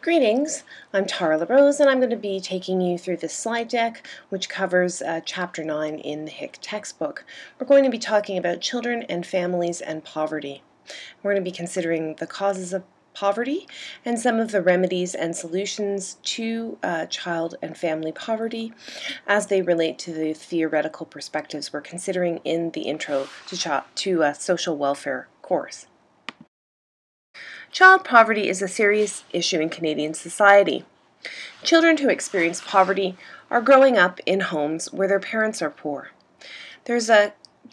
Greetings, I'm Tara LaRose and I'm going to be taking you through this slide deck which covers Chapter 9 in the Hick textbook. We're going to be talking about children and families and poverty. We're going to be considering the causes of poverty and some of the remedies and solutions to child and family poverty as they relate to the theoretical perspectives we're considering in the Intro to Social Welfare course. Child poverty is a serious issue in Canadian society. Children who experience poverty are growing up in homes where their parents are poor. There's a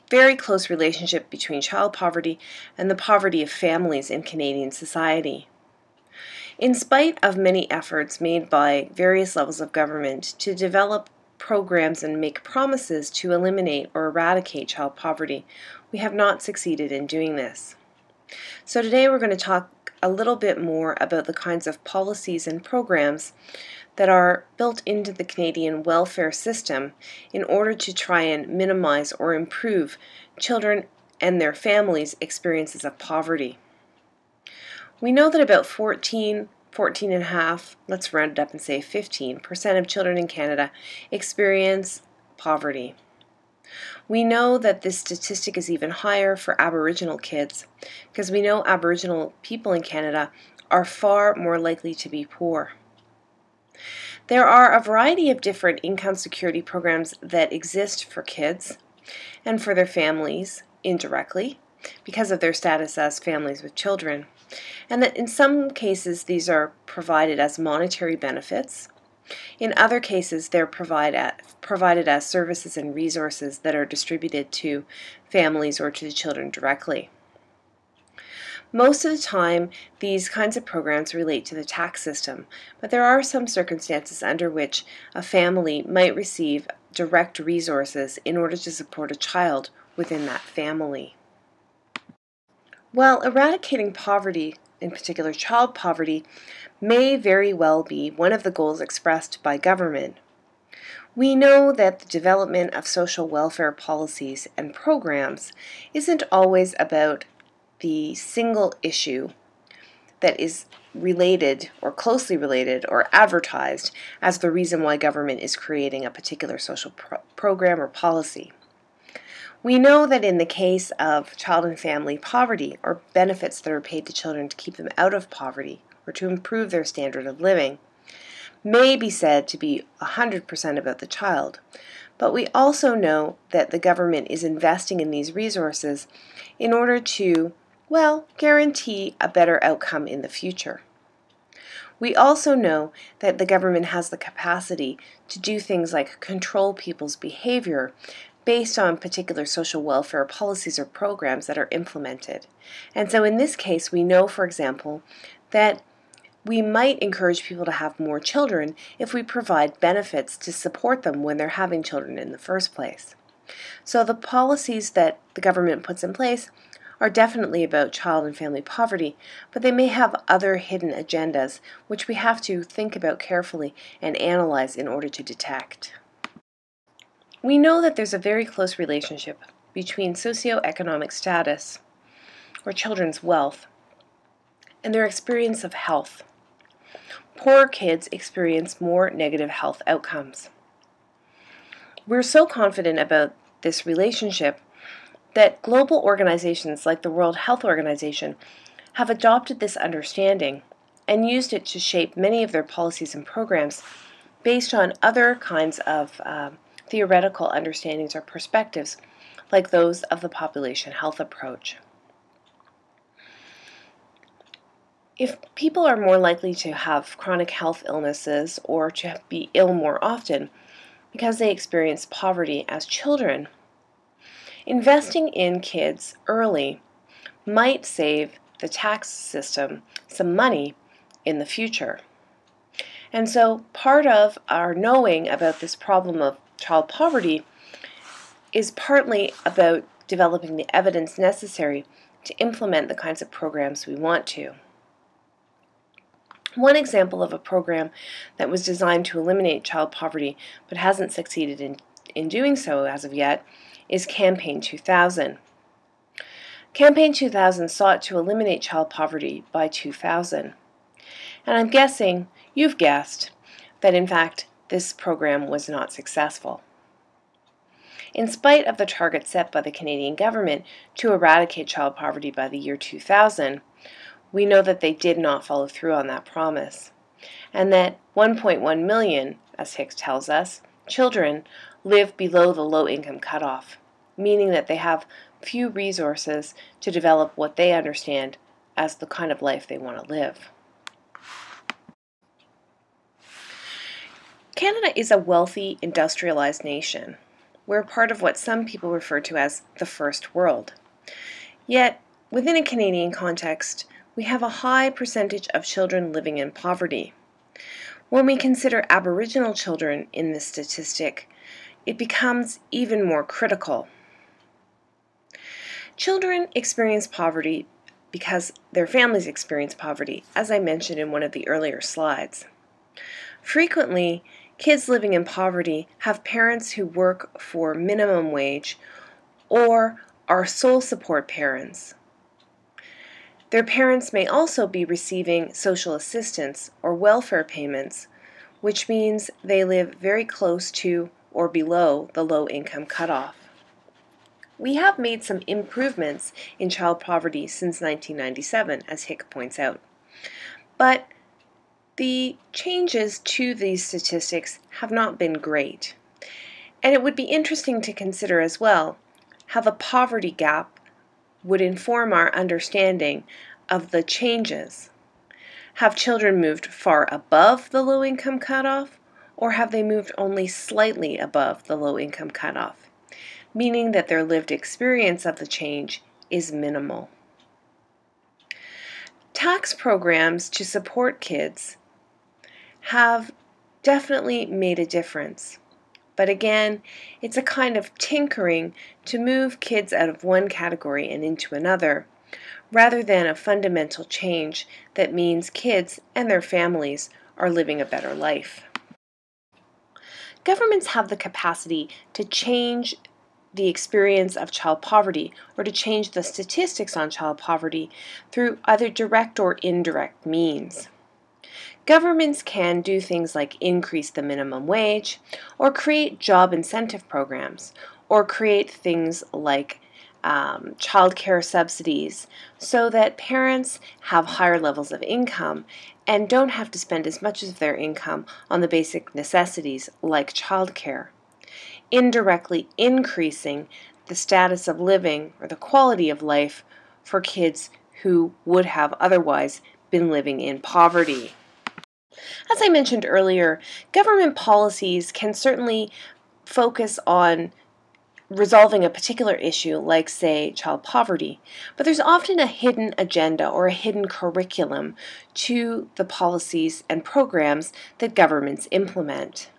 very close relationship between child poverty and the poverty of families in Canadian society. In spite of many efforts made by various levels of government to develop programs and make promises to eliminate or eradicate child poverty, we have not succeeded in doing this. So today we're going to talk a little bit more about the kinds of policies and programs that are built into the Canadian welfare system in order to try and minimize or improve children and their families' experiences of poverty. We know that about 14.5, let's round it up and say 15% of children in Canada experience poverty. We know that this statistic is even higher for Aboriginal kids because we know Aboriginal people in Canada are far more likely to be poor. There are a variety of different income security programs that exist for kids and for their families indirectly because of their status as families with children, and that in some cases these are provided as monetary benefits. In other cases, they're provided as services and resources that are distributed to families or to the children directly. Most of the time, these kinds of programs relate to the tax system, but there are some circumstances under which a family might receive direct resources in order to support a child within that family. While eradicating poverty, in particular child poverty, may very well be one of the goals expressed by government, we know that the development of social welfare policies and programs isn't always about the single issue that is related or closely related or advertised as the reason why government is creating a particular social program or policy. We know that in the case of child and family poverty, or benefits that are paid to children to keep them out of poverty or to improve their standard of living, may be said to be 100% about the child. But we also know that the government is investing in these resources in order to, guarantee a better outcome in the future. We also know that the government has the capacity to do things like control people's behavior based on particular social welfare policies or programs that are implemented. And so in this case, we know, for example, that we might encourage people to have more children if we provide benefits to support them when they're having children in the first place. So the policies that the government puts in place are definitely about child and family poverty, but they may have other hidden agendas which we have to think about carefully and analyze in order to detect. We know that there's a very close relationship between socioeconomic status, or children's wealth, and their experience of health. Poorer kids experience more negative health outcomes. We're so confident about this relationship that global organizations like the World Health Organization have adopted this understanding and used it to shape many of their policies and programs based on other kinds of theoretical understandings or perspectives, like those of the population health approach. If people are more likely to have chronic health illnesses or to be ill more often because they experience poverty as children, investing in kids early might save the tax system some money in the future. And so part of our knowing about this problem of child poverty is partly about developing the evidence necessary to implement the kinds of programs we want to. One example of a program that was designed to eliminate child poverty but hasn't succeeded in doing so as of yet is Campaign 2000. Campaign 2000 sought to eliminate child poverty by 2000. And I'm guessing you've guessed that in fact this program was not successful. In spite of the target set by the Canadian government to eradicate child poverty by the year 2000, we know that they did not follow through on that promise, and that 1.1 million, as Hick tells us, children live below the low-income cutoff, meaning that they have few resources to develop what they understand as the kind of life they want to live. Canada is a wealthy, industrialized nation. We're part of what some people refer to as the First World. Yet, within a Canadian context, we have a high percentage of children living in poverty. When we consider Aboriginal children in this statistic, it becomes even more critical. Children experience poverty because their families experience poverty, as I mentioned in one of the earlier slides. Frequently, kids living in poverty have parents who work for minimum wage or are sole support parents. Their parents may also be receiving social assistance or welfare payments, which means they live very close to or below the low-income cutoff. We have made some improvements in child poverty since 1997, as Hick points out. But the changes to these statistics have not been great. And it would be interesting to consider as well how the poverty gap would inform our understanding of the changes. Have children moved far above the low-income cutoff, or have they moved only slightly above the low-income cutoff, meaning that their lived experience of the change is minimal? Tax programs to support kids have definitely made a difference. But again, it's a kind of tinkering to move kids out of one category and into another, rather than a fundamental change that means kids and their families are living a better life. Governments have the capacity to change the experience of child poverty or to change the statistics on child poverty through either direct or indirect means. Governments can do things like increase the minimum wage, or create job incentive programs, or create things like child care subsidies so that parents have higher levels of income and don't have to spend as much of their income on the basic necessities like child care, indirectly increasing the status of living or the quality of life for kids who would have otherwise been living in poverty. As I mentioned earlier, government policies can certainly focus on resolving a particular issue, like, say, child poverty, but there's often a hidden agenda or a hidden curriculum to the policies and programs that governments implement.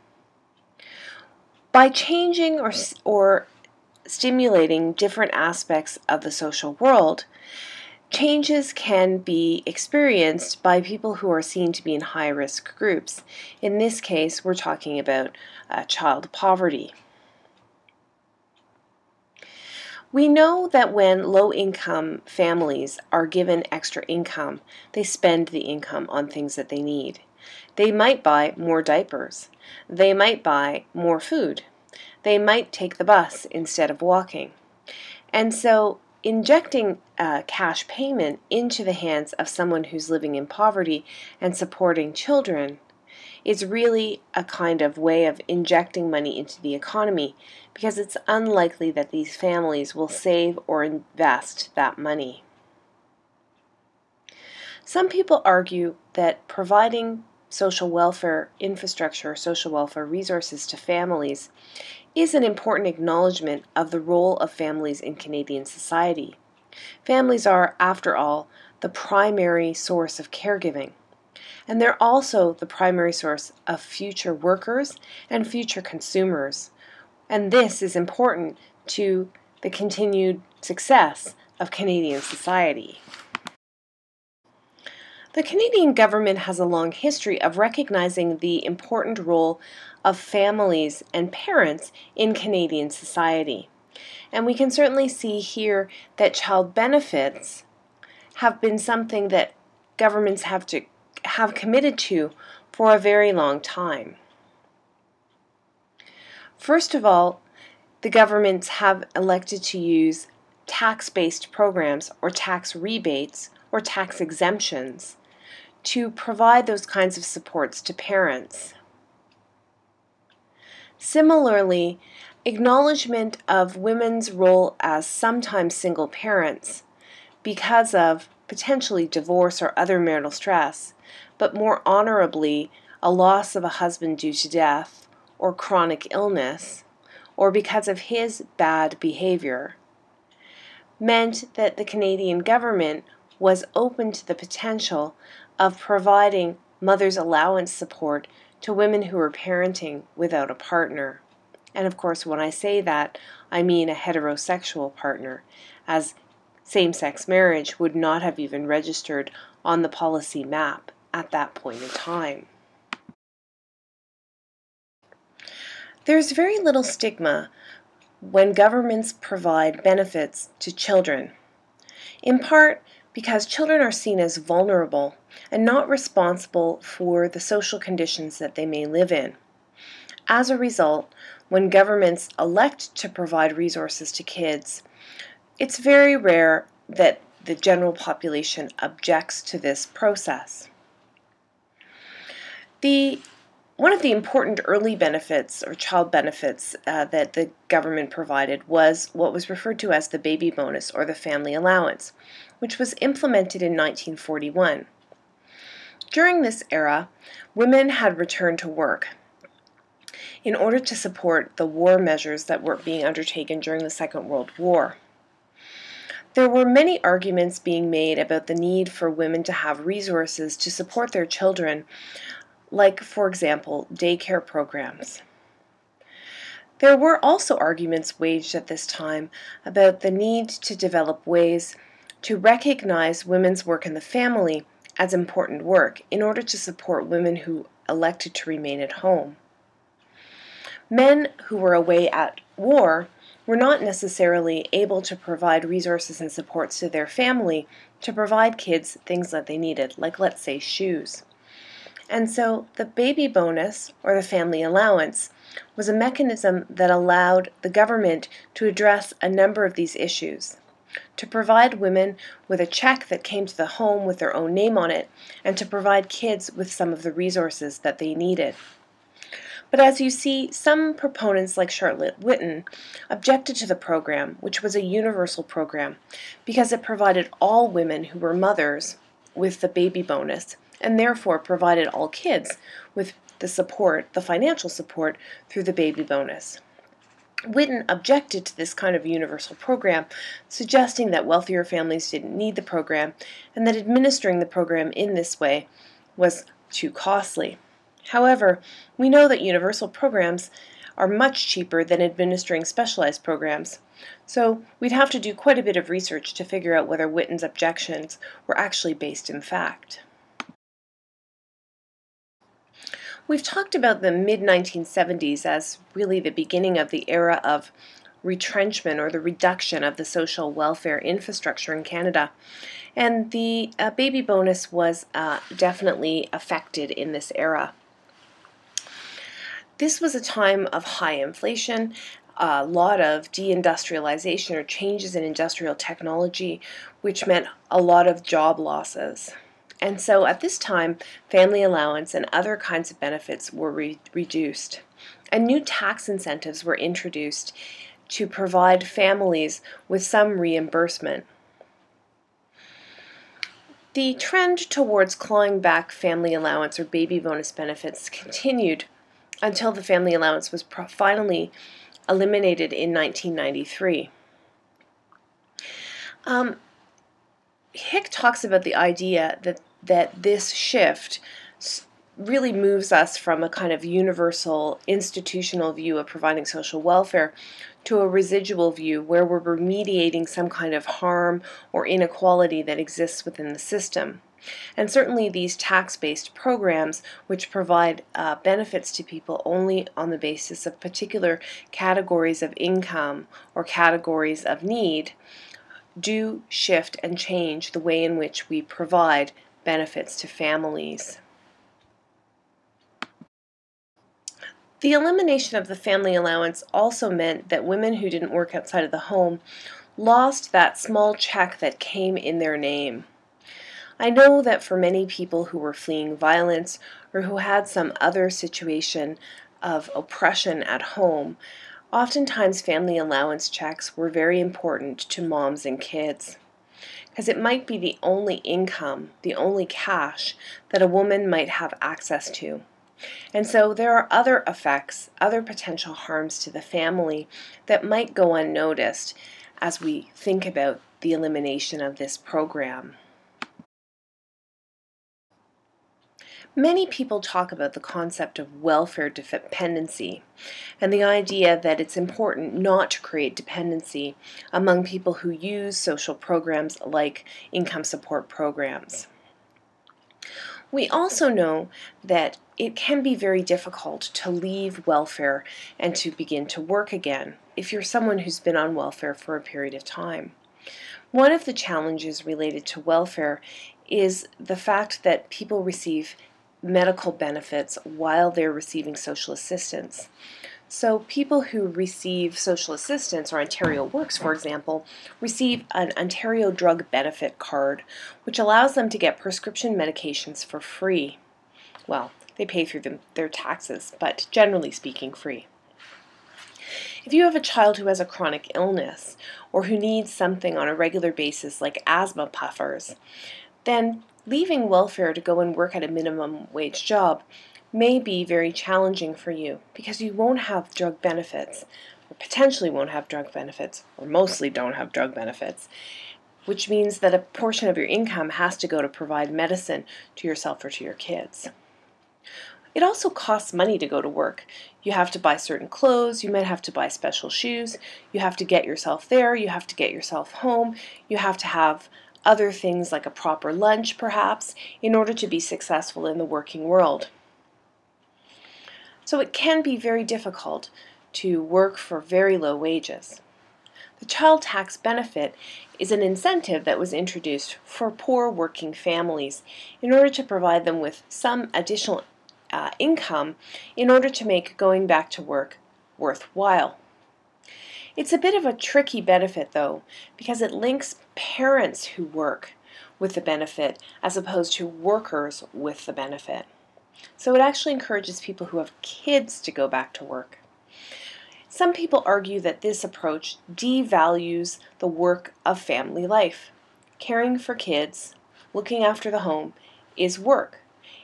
By changing or stimulating different aspects of the social world, changes can be experienced by people who are seen to be in high-risk groups. In this case, we're talking about child poverty. We know that when low-income families are given extra income, they spend the income on things that they need. They might buy more diapers. They might buy more food. They might take the bus instead of walking. And so injecting cash payment into the hands of someone who's living in poverty and supporting children is really a kind of way of injecting money into the economy, because it's unlikely that these families will save or invest that money. Some people argue that providing social welfare infrastructure, social welfare resources to families is an important acknowledgement of the role of families in Canadian society. Families are, after all, the primary source of caregiving, and they're also the primary source of future workers and future consumers. And this is important to the continued success of Canadian society. The Canadian government has a long history of recognizing the important role of families and parents in Canadian society. And we can certainly see here that child benefits have been something that governments have to have committed to for a very long time. First of all, the governments have elected to use tax-based programs or tax rebates or tax exemptions to provide those kinds of supports to parents. Similarly, acknowledgement of women's role as sometimes single parents because of potentially divorce or other marital stress, but more honorably, a loss of a husband due to death or chronic illness, or because of his bad behavior, meant that the Canadian government was open to the potential of providing mother's allowance support to women who were parenting without a partner. And of course, when I say that, I mean a heterosexual partner, as same-sex marriage would not have even registered on the policy map at that point in time. There's very little stigma when governments provide benefits to children, in part because children are seen as vulnerable and not responsible for the social conditions that they may live in. As a result, when governments elect to provide resources to kids, it's very rare that the general population objects to this process. One of the important early benefits or child benefits that the government provided was what was referred to as the baby bonus or the family allowance, which was implemented in 1941. During this era, women had returned to work in order to support the war measures that were being undertaken during the Second World War. There were many arguments being made about the need for women to have resources to support their children, like, for example, daycare programs. There were also arguments waged at this time about the need to develop ways to recognize women's work in the family as important work in order to support women who elected to remain at home. Men who were away at war were not necessarily able to provide resources and supports to their family to provide kids things that they needed, like, let's say, shoes. And so the baby bonus, or the family allowance, was a mechanism that allowed the government to address a number of these issues, to provide women with a check that came to the home with their own name on it, and to provide kids with some of the resources that they needed. But as you see, some proponents like Charlotte Whitten objected to the program, which was a universal program, because it provided all women who were mothers with the baby bonus, and therefore provided all kids with the support, the financial support, through the baby bonus. Whitten objected to this kind of universal program, suggesting that wealthier families didn't need the program, and that administering the program in this way was too costly. However, we know that universal programs are much cheaper than administering specialized programs, so we'd have to do quite a bit of research to figure out whether Whitten's objections were actually based in fact. We've talked about the mid-1970s as really the beginning of the era of retrenchment or the reduction of the social welfare infrastructure in Canada. And the baby bonus was definitely affected in this era. This was a time of high inflation, a lot of deindustrialization or changes in industrial technology, which meant a lot of job losses. And so at this time, family allowance and other kinds of benefits were reduced. And new tax incentives were introduced to provide families with some reimbursement. The trend towards clawing back family allowance or baby bonus benefits continued until the family allowance was finally eliminated in 1993. Hick talks about the idea that this shift really moves us from a kind of universal institutional view of providing social welfare to a residual view where we're remediating some kind of harm or inequality that exists within the system. And certainly these tax-based programs, which provide benefits to people only on the basis of particular categories of income or categories of need, do shift and change the way in which we provide benefits to families. The elimination of the family allowance also meant that women who didn't work outside of the home lost that small check that came in their name. I know that for many people who were fleeing violence or who had some other situation of oppression at home, oftentimes family allowance checks were very important to moms and kids, because it might be the only income, the only cash that a woman might have access to. And so there are other effects, other potential harms to the family that might go unnoticed as we think about the elimination of this program. Many people talk about the concept of welfare dependency and the idea that it's important not to create dependency among people who use social programs like income support programs. We also know that it can be very difficult to leave welfare and to begin to work again if you're someone who's been on welfare for a period of time. One of the challenges related to welfare is the fact that people receive medical benefits while they're receiving social assistance. So people who receive social assistance, or Ontario Works, for example, receive an Ontario Drug Benefit card, which allows them to get prescription medications for free. Well, they pay through their taxes, but generally speaking, free. If you have a child who has a chronic illness or who needs something on a regular basis like asthma puffers, then leaving welfare to go and work at a minimum wage job may be very challenging for you because you won't have drug benefits, or potentially won't have drug benefits, or mostly don't have drug benefits, which means that a portion of your income has to go to provide medicine to yourself or to your kids. It also costs money to go to work. You have to buy certain clothes, you might have to buy special shoes, you have to get yourself there, you have to get yourself home, you have to have other things like a proper lunch perhaps in order to be successful in the working world. So it can be very difficult to work for very low wages. The child tax benefit is an incentive that was introduced for poor working families in order to provide them with some additional income in order to make going back to work worthwhile. It's a bit of a tricky benefit though, because it links parents who work with the benefit as opposed to workers with the benefit. So it actually encourages people who have kids to go back to work. Some people argue that this approach devalues the work of family life. Caring for kids, looking after the home, is work.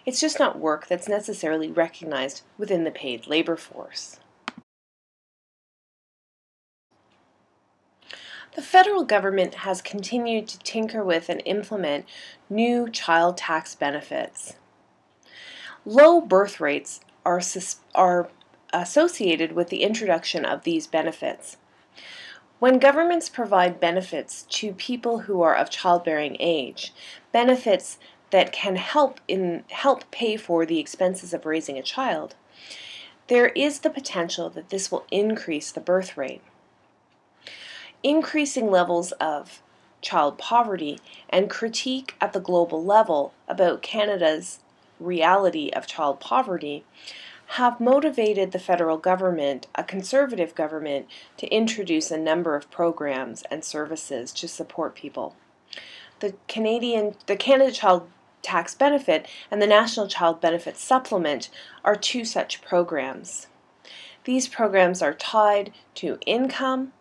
It's just not work that's necessarily recognized within the paid labor force. The federal government has continued to tinker with and implement new child tax benefits. Low birth rates are associated with the introduction of these benefits. When governments provide benefits to people who are of childbearing age, benefits that can help pay for the expenses of raising a child, there is the potential that this will increase the birth rate. Increasing levels of child poverty and critique at the global level about Canada's reality of child poverty have motivated the federal government, a conservative government, to introduce a number of programs and services to support people. The Canada Child Tax Benefit and the National Child Benefit Supplement are two such programs. These programs are tied to income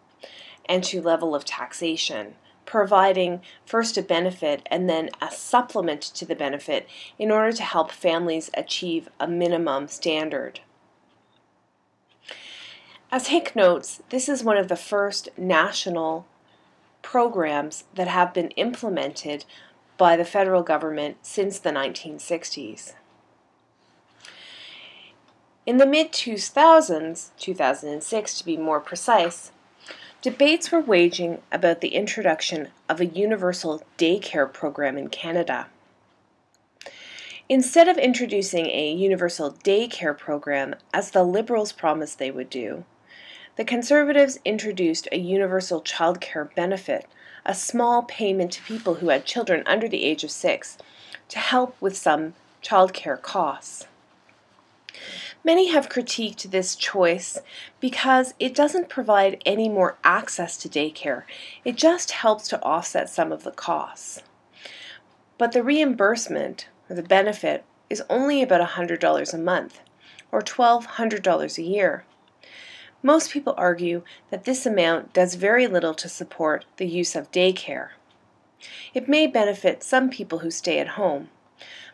and to level of taxation, providing first a benefit and then a supplement to the benefit in order to help families achieve a minimum standard. As Hick notes, this is one of the first national programs that have been implemented by the federal government since the 1960s. In the mid-2000s, 2006 to be more precise, debates were waging about the introduction of a universal daycare program in Canada. Instead of introducing a universal daycare program, as the Liberals promised they would do, the Conservatives introduced a universal childcare benefit, a small payment to people who had children under the age of 6 to help with some childcare costs. Many have critiqued this choice because it doesn't provide any more access to daycare. It just helps to offset some of the costs. But the reimbursement, or the benefit, is only about $100 a month, or $1,200 a year. Most people argue that this amount does very little to support the use of daycare. It may benefit some people who stay at home,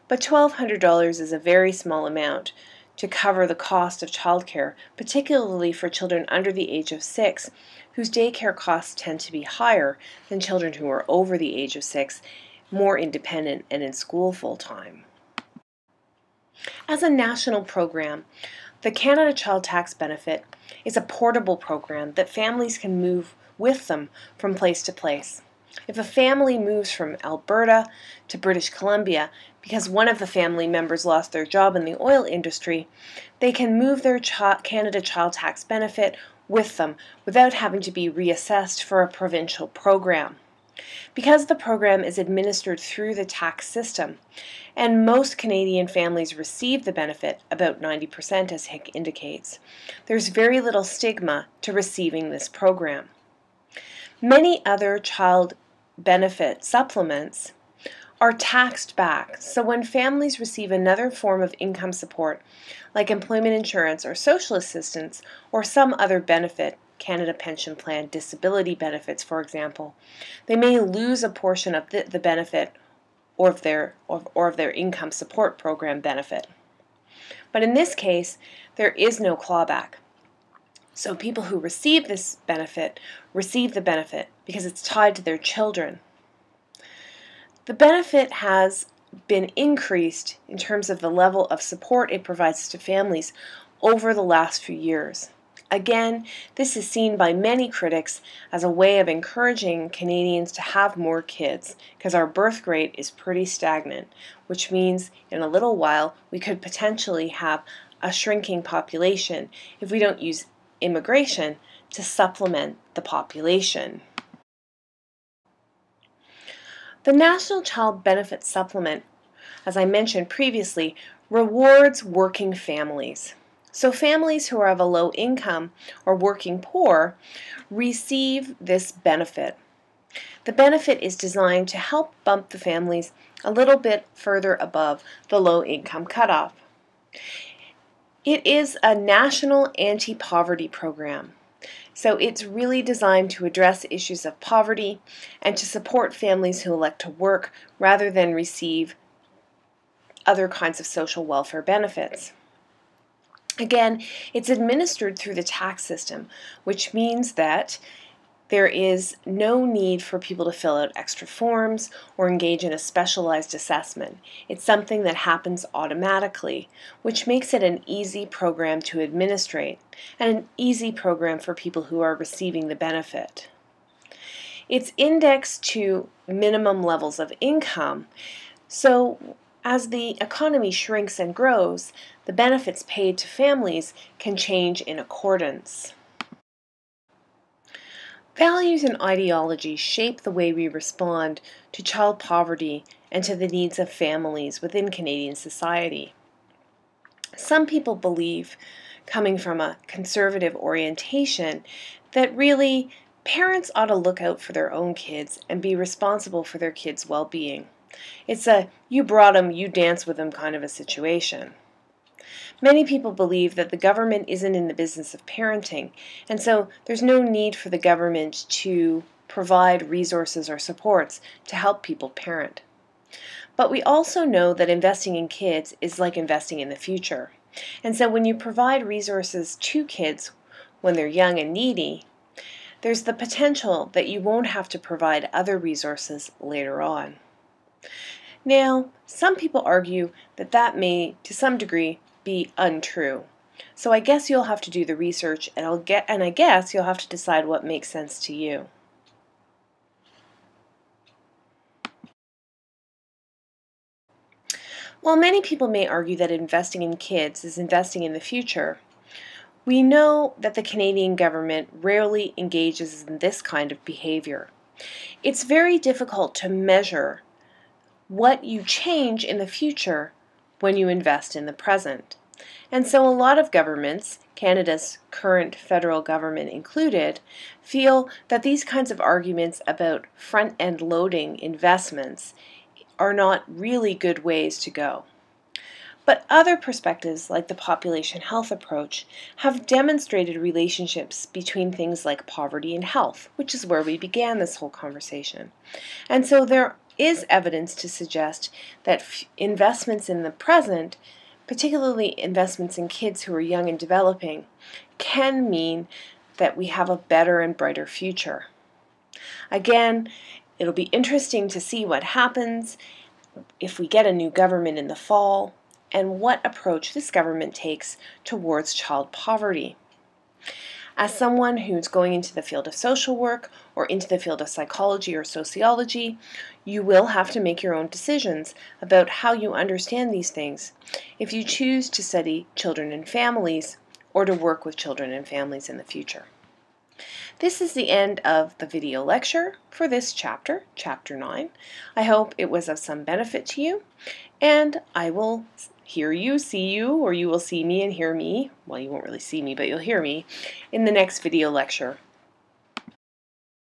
but $1,200 is a very small amount to cover the cost of childcare, particularly for children under the age of 6, whose daycare costs tend to be higher than children who are over the age of 6, more independent and in school full-time. As a national program, the Canada Child Tax Benefit is a portable program that families can move with them from place to place. If a family moves from Alberta to British Columbia because one of the family members lost their job in the oil industry, they can move their Canada Child Tax Benefit with them without having to be reassessed for a provincial program. Because the program is administered through the tax system, and most Canadian families receive the benefit, about 90% as Hick indicates, there's very little stigma to receiving this program. Many other child benefit supplements are taxed back, so when families receive another form of income support, like employment insurance or social assistance, or some other benefit, Canada Pension Plan disability benefits, for example, they may lose a portion of the benefit or of their income support program benefit. But in this case, there is no clawback. So people who receive this benefit receive the benefit because it's tied to their children. The benefit has been increased in terms of the level of support it provides to families over the last few years. Again, this is seen by many critics as a way of encouraging Canadians to have more kids, because our birth rate is pretty stagnant, which means in a little while we could potentially have a shrinking population if we don't use immigration to supplement the population. The National Child Benefit Supplement, as I mentioned previously, rewards working families. So families who are of a low income or working poor receive this benefit. The benefit is designed to help bump the families a little bit further above the low income cutoff. It is a national anti-poverty program. So it's really designed to address issues of poverty and to support families who elect to work rather than receive other kinds of social welfare benefits. Again, it's administered through the tax system, which means that there is no need for people to fill out extra forms or engage in a specialized assessment. It's something that happens automatically, which makes it an easy program to administrate and an easy program for people who are receiving the benefit. It's indexed to minimum levels of income, so as the economy shrinks and grows, the benefits paid to families can change in accordance. Values and ideologies shape the way we respond to child poverty and to the needs of families within Canadian society. Some people believe, coming from a conservative orientation, that really parents ought to look out for their own kids and be responsible for their kids' well-being. It's a you brought them, you dance with them kind of a situation. Many people believe that the government isn't in the business of parenting, and so there's no need for the government to provide resources or supports to help people parent. But we also know that investing in kids is like investing in the future. And so when you provide resources to kids when they're young and needy, there's the potential that you won't have to provide other resources later on. Now, some people argue that that may, to some degree, be untrue. So I guess you'll have to do the research, and I guess you'll have to decide what makes sense to you. While many people may argue that investing in kids is investing in the future, we know that the Canadian government rarely engages in this kind of behavior. It's very difficult to measure what you change in the future when you invest in the present. And so a lot of governments, Canada's current federal government included, feel that these kinds of arguments about front-end loading investments are not really good ways to go. But other perspectives, like the population health approach, have demonstrated relationships between things like poverty and health, which is where we began this whole conversation. And so there is evidence to suggest that investments in the present, particularly investments in kids who are young and developing, can mean that we have a better and brighter future. Again, it'll be interesting to see what happens if we get a new government in the fall and what approach this government takes towards child poverty. As someone who's going into the field of social work or into the field of psychology or sociology, you will have to make your own decisions about how you understand these things if you choose to study children and families or to work with children and families in the future. This is the end of the video lecture for this chapter, Chapter 9. I hope it was of some benefit to you, and I will hear you, see you, or you will see me and hear me. Well, you won't really see me, but you'll hear me in the next video lecture